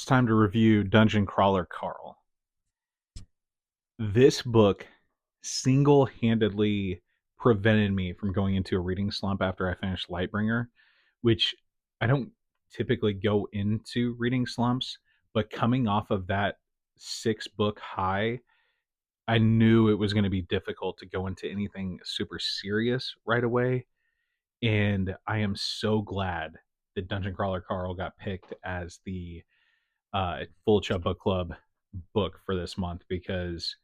It's time to review Dungeon Crawler Carl. This book single handedly prevented me from going into a reading slump after I finished Lightbringer, which I don't typically go into reading slumps, but coming off of that six book high, I knew it was going to be difficult to go into anything super serious right away. And I am so glad that Dungeon Crawler Carl got picked as the Full Chub Book Club book for this month because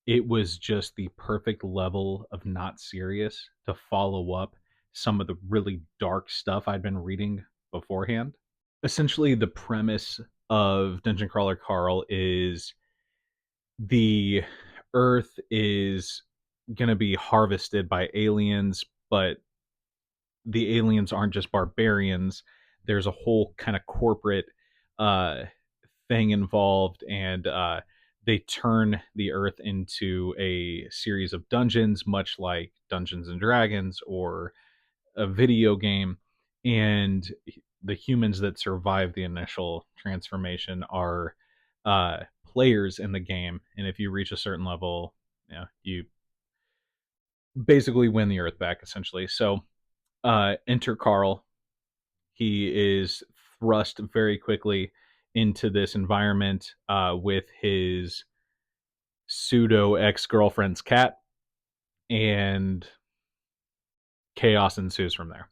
it was just the perfect level of not serious to follow up some of the really dark stuff I'd been reading beforehand. Essentially, the premise of Dungeon Crawler Carl is the Earth is going to be harvested by aliens, but the aliens aren't just barbarians. There's a whole kind of corporate uh, thing involved, and they turn the Earth into a series of dungeons, much like Dungeons and Dragons or a video game. And the humans that survive the initial transformation are players in the game, and if you reach a certain level, you basically win the Earth back, essentially. So enter Carl. He is thrust very quickly into this environment with his pseudo ex girlfriend's cat, and chaos ensues from there.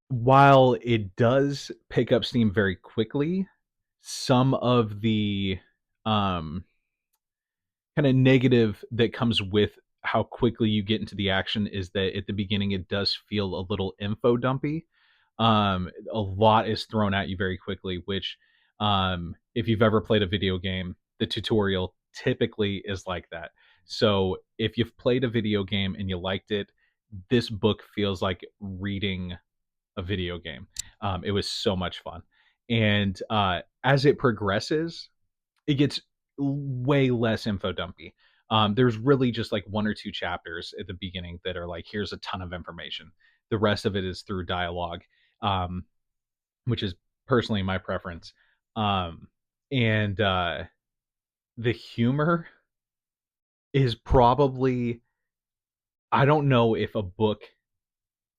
While it does pick up steam very quickly, some of the um, kind of negative that comes with how quickly you get into the action is that at the beginning it does feel a little info dumpy. A lot is thrown at you very quickly, which, if you've ever played a video game, the tutorial typically is like that. So if you've played a video game and you liked it, this book feels like reading a video game. It was so much fun. And as it progresses, it gets way less info dumpy. There's really just like one or two chapters at the beginning that are like, here's a ton of information. The rest of it is through dialogue, um, which is personally my preference. Um, and the humor is probably, I don't know if a book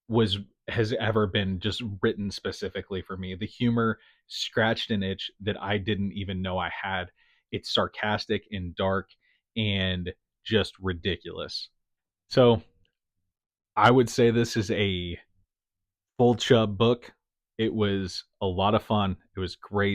was has ever been just written specifically for me. The humor scratched an itch that I didn't even know I had. It's sarcastic and dark and just ridiculous. So I would say this is a full chub book. It was a lot of fun. It was great.